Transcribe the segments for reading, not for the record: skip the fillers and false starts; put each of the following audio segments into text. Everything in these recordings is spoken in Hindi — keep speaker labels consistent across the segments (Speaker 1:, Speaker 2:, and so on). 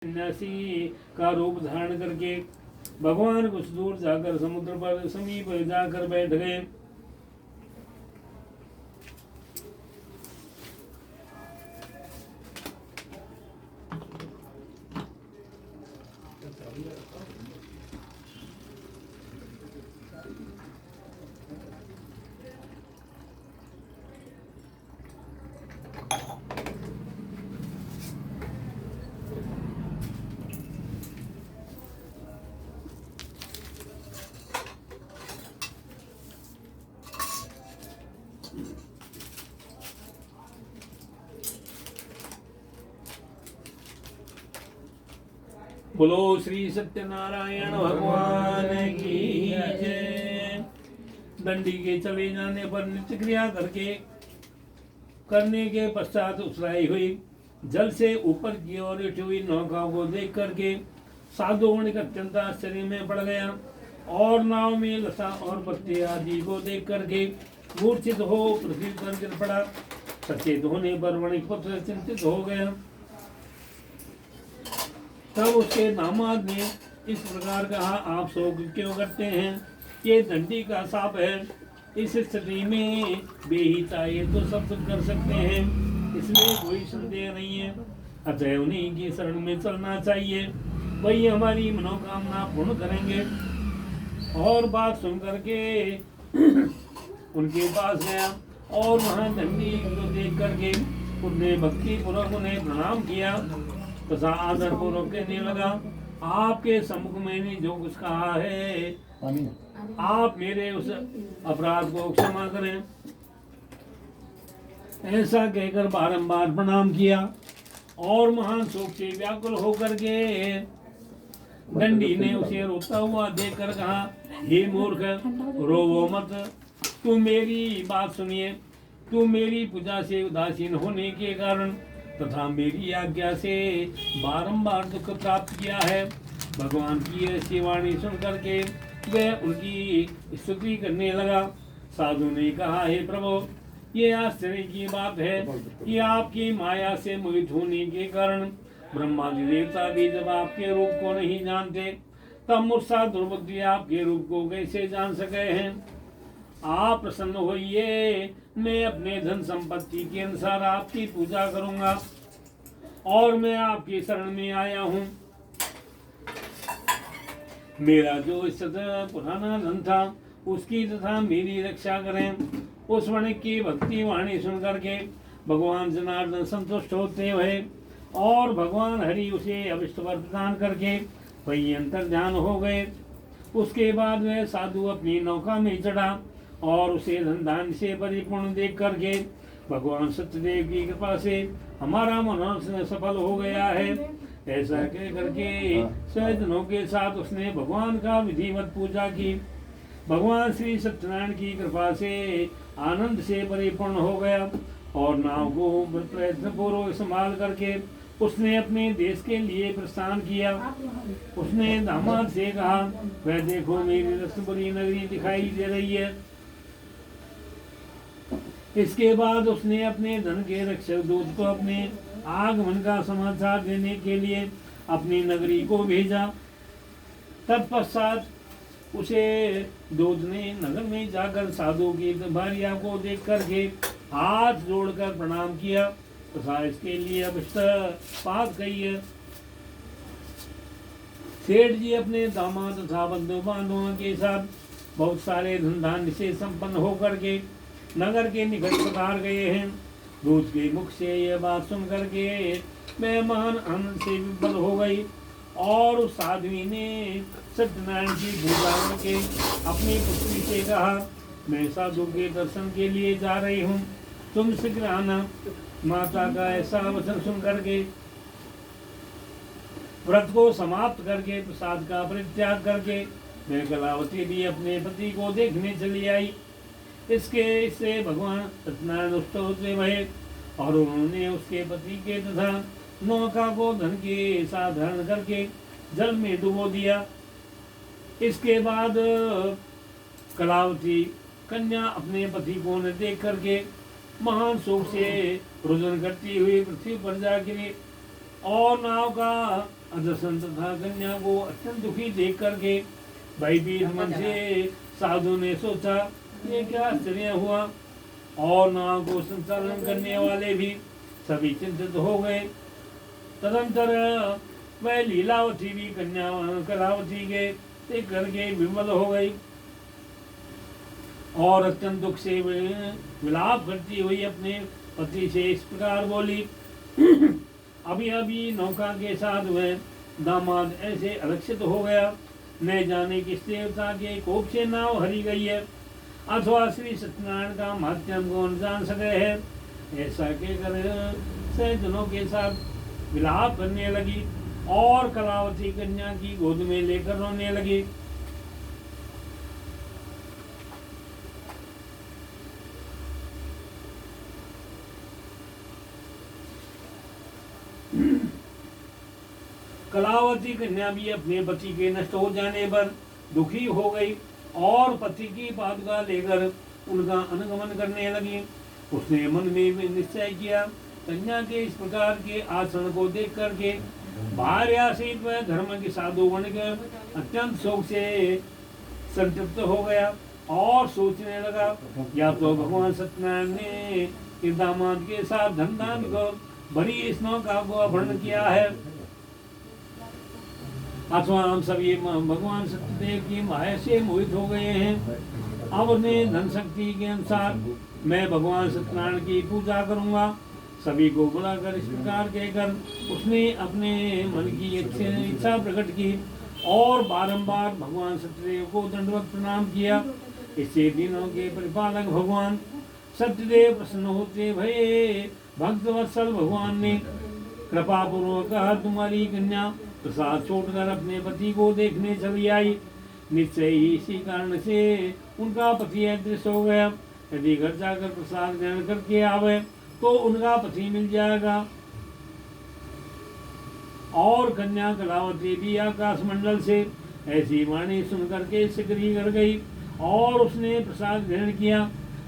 Speaker 1: सन्यासी का रूप धारण करके भगवान कुछ दूर जाकर समुद्र पर समीप जाकर बैठ गए। बोलो श्री सत्यनारायण भगवान की जय। दंडी के चले जाने पर नित्य क्रिया करने के पश्चात उतराई हुई जल से ऊपर की ओर उठी हुई नौका को देख करके साधुगण का अत्यंत आश्चर्य में पड़ गया और नाव में लता और पत्ते आदि को देख करके मूर्छित हो पृथ्वी पर गिर पड़ा। सचेत होने पर वणिक पुत्र चिंतित हो गया। तब उसके दामाद ने इस प्रकार कहा, आप शोक क्यों करते हैं? ये दंडी का साप है। इस स्थिति में बेहिता ये तो सब कुछ कर सकते हैं, इसलिए कोई संदेह नहीं है। अतः उन्हीं की शरण में चलना चाहिए, वही हमारी मनोकामना पूर्ण करेंगे। और बात सुन करके उनके पास गया और वहां दंडी को देख करके उन्हें भक्ति पूर्वक उन्हें प्रणाम किया तथा आदर पूर्वक कहने लगा, आपके सम्मुख मैंने जो कुछ कहा है आप मेरे उस अपराध को क्षमा करें। ऐसा कहकर बारंबार प्रणाम किया और महान शोक से व्याकुल होकर के दंडी ने उसे रोता हुआ देखकर कहा, हे मूर्ख, रोवो मत, तू मेरी बात सुनिए। तू मेरी पूजा से उदासीन होने के कारण तथा मेरी आज्ञा से बारंबार दुख प्राप्त किया है। भगवान की ऐसी वाणी सुन करके वह उनकी स्तुति करने लगा। साधु ने कहा, हे प्रभु, ये आश्चर्य की बात है कि आपकी माया से मोहित होने के कारण ब्रह्मादि देवता भी जब आपके रूप को नहीं जानते तब मूर्छा दुर्बुद्धि आपके रूप को कैसे जान सके हैं। आप प्रसन्न होइए, मैं अपने धन संपत्ति के अनुसार आपकी पूजा करूंगा और मैं आपकी शरण में आया हूँ। मेरा जो पुराना धन था उसकी तथा मेरी रक्षा करें। उस वणिक की भक्ति वाणी सुन करके भगवान जनार्दन संतुष्ट होते हुए और भगवान हरि उसे अभिष्ट वर प्रदान करके वही अंतर ध्यान हो गए। उसके बाद वह साधु अपनी नौका में चढ़ा और उसे धन धान्य से परिपूर्ण देख करके भगवान सत्यदेव की कृपा से हमारा मनोरथ सफल हो गया है, ऐसा कह करके सज्जनों के साथ उसने भगवान का विधिवत पूजा की। भगवान श्री सत्यनारायण की कृपा से आनंद से परिपूर्ण हो गया और नाव को प्रयत्न पूर्वक संभाल करके उसने अपने देश के लिए प्रस्थान किया। उसने दामाद से कहा, वह देखो मेरी रत्नपुरी नगरी दिखाई दे रही है। इसके बाद उसने अपने धन के रक्षक दूत को अपने आगमन का समाचार देने के लिए अपनी नगरी को भेजा। तत्पश्चात उसे दूत ने नगर में जाकर साधु की भार्या को देख करके हाथ जोड़कर प्रणाम किया तथा इसके लिए अभिष्ट बात कही है। सेठ जी अपने दामाद तथा बंधु बांधवों के साथ बहुत सारे धन धान्य से संपन्न होकर के नगर के निकट पधार गए हैं। दूत के मुख से यह बात सुन करके मैं महान आनंद से विफल हो गई और उस साध्वी ने सत्यनारायण की पूजा करके अपनी पुत्री से कहा, मैं साधु के दर्शन के लिए जा रही हूँ, तुम शीघ्र आना। माता का ऐसा वचन सुन करके व्रत को समाप्त करके प्रसाद का परित्याग करके मैं कलावती भी अपने पति को देखने चली आई। इससे भगवान सत्यनारायण रुष्ट होते भये और उन्होंने उसके पति के तथा नौका को धन के साथ धारण करके जल में डुबो दिया। इसके बाद कलावती कन्या अपने पति को न देख करके महान शोक से रुदन करती हुई पृथ्वी पर जा गिरी और नाव का अदर्शन तथा कन्या को अत्यंत दुखी देख करके भयभीत मन से साधु ने सोचा ये क्या आश्चर्य हुआ। और नाव को संचालन करने वाले भी सभी चिंतित हो गए। तदंतर वह लीलावती भी कन्या कलावती के देख करके विमल हो गई और अत्यंत दुख से विलाप करती हुई अपने पति से इस प्रकार बोली। अभी अभी नौका के साथ वह दामाद ऐसे अलक्षित हो गया, न जाने किस देवता के कोप से नाव हरी गई है अथवा श्री सत्यनारायण का माध्यम कौन जान सके है। ऐसा कहकर सैजनों के साथ विलाप करने लगी और कलावती कन्या की गोद में लेकर रोने लगी। कलावती कन्या भी अपने पति के नष्ट हो जाने पर दुखी हो गई और पति की पादुका लेकर उनका अनुगमन करने लगी। उसने मन में भी निश्चय किया कन्या के इस प्रकार के आचरण को देख करके भार्या सहित वह धर्म के साधु बनकर अत्यंत शोक से संतृप्त हो गया और सोचने लगा या तो भगवान सत्यनारायण ने इस दामाद के साथ धनदान को बड़ी इस नौका को अपहरण किया है अथवा हम सब ये भगवान सत्यदेव की माया से मोहित हो गए हैं। अब अपने धन शक्ति के अनुसार मैं भगवान सत्यनारायण की पूजा करूंगा। सभी को बुलाकर इस प्रकार कहकर उसने अपने मन की इच्छा प्रकट की और बारंबार भगवान सत्यदेव को दंडवत प्रणाम किया। इससे दिनों के परिपालक भगवान सत्यदेव प्रसन्न होते भये भक्त वत्सल भगवान ने कृपा पूर्वक कहा तुम्हारी कन्या प्रसाद छोड़कर अपने पति को देखने चली आई। निश्चय ही इसी कारण से उनका पति अदृश्य हो गया। यदि घर जाकर प्रसाद ग्रहण करके आवे तो उनका पति मिल जाएगा। और कन्या कलावती भी आकाश मंडल से ऐसी वाणी सुन करके सिकरी कर गई और उसने प्रसाद ग्रहण किया।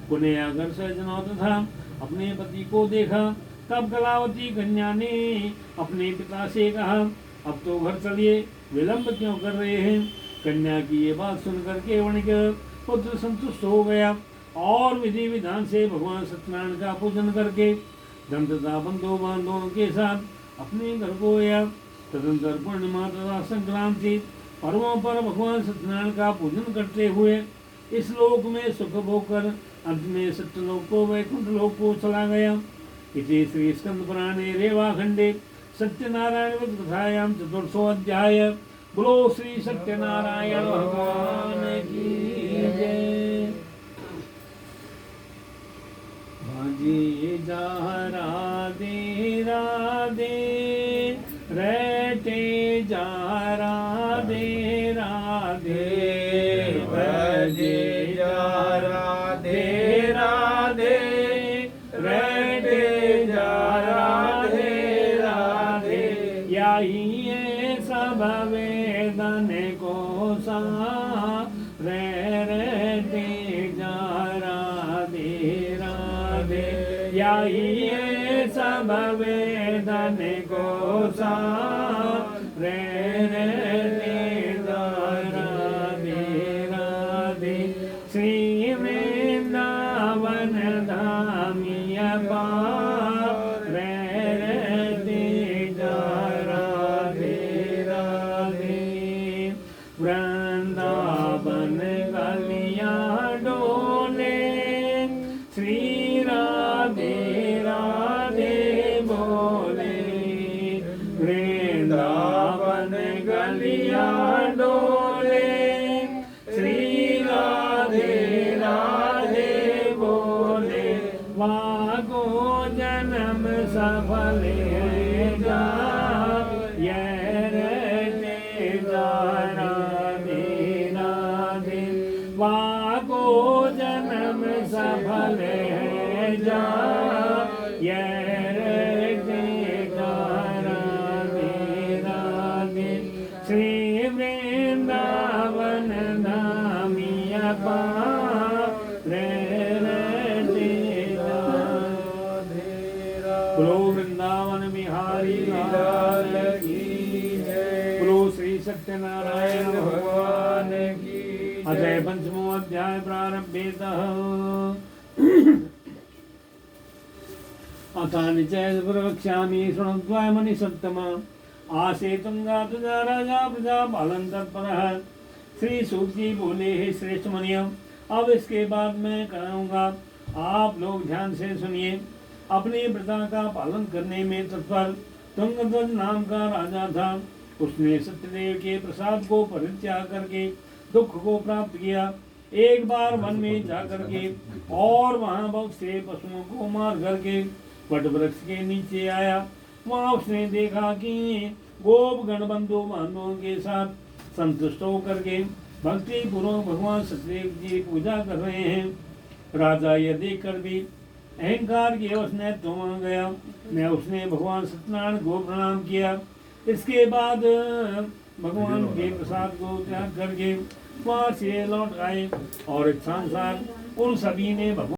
Speaker 1: पुनः अगर सजना तथा अपने पति को देखा तब कलावती कन्या ने अपने पिता से कहा अब तो घर चलिए, विलंब क्यों कर रहे हैं। कन्या की ये बात सुन करके वणिक पुत्र संतुष्ट हो गया और विधि विधान से भगवान सत्यनारायण का पूजन करके धन तथा बंधु बांधवों के साथ अपने घर को गया। तदंतर पूर्णिमा तथा संक्रांति पर्वों पर भगवान सत्यनारायण का पूजन करते हुए इस लोक में सुख भोग कर अंत में सत्यलोक को वैकुंठ लोक को चला गया। इति श्री स्कंद पुराणे रेवाखंडे सत्यनारायण कथायां चतुर्थो अध्याय। बोलो श्री सत्यनारायण भगवान की जय। भाजी जा राधे राधे रहते जा राधे राधे भजे जा राधे राधे रहते जा राधे राधे यही सब वेदन को सा रहते जा राधे राधे यही सब वेदन को सा रहते जा राधे राधे श्री वृंदावन धामी पार रहते जा राधे राधे वृंदावन गलियां डोले श्री राधे राधे बोले वृंदावन गलियां डोले श्री राधे राधे बोले वागो जन्म सफल जा ये रहते जा राधे राधे वागो जन्म सफल जा ये रहते जा राधे राधे श्री सत्यनारायण
Speaker 2: भगवान की
Speaker 1: अतः पंचमो अध्याय प्रारभ्येतः अथानि च प्रवक्ष्यामि शृणुध्वय मनिसत्तम आसे तुंगा तुजा राजा प्रजा पालन तत्परः। श्री सूक्त जी बोले हे श्रेष्ठ मुनियों, अब इसके बाद मैं कहूँगा, आप लोग ध्यान से सुनिए। अपनी प्रजा का पालन करने में तत्पर तुंगध्वज नाम का राजा था। उसने सत्यदेव के प्रसाद को परित्याग करके दुख को प्राप्त किया। एक बार वन में जाकर के और वहां बहुत से पशुओं को मार करके वट वृक्ष के नीचे आया। वहां उसने देखा कि गोप गण बंधु बांधवों के साथ संतुष्ट होकर के भक्ति पूर्वक भगवान सत्यदेव की पूजा कर रहे हैं। राजा यह देख कर भी अहंकार के उसने तो वहां गया। मैं उसने भगवान सत्यनारायण को प्रणाम किया। इसके बाद भगवान के प्रसाद को त्याग करके वहां से लौट आए और इच्छानुसार उन सभी ने भगवान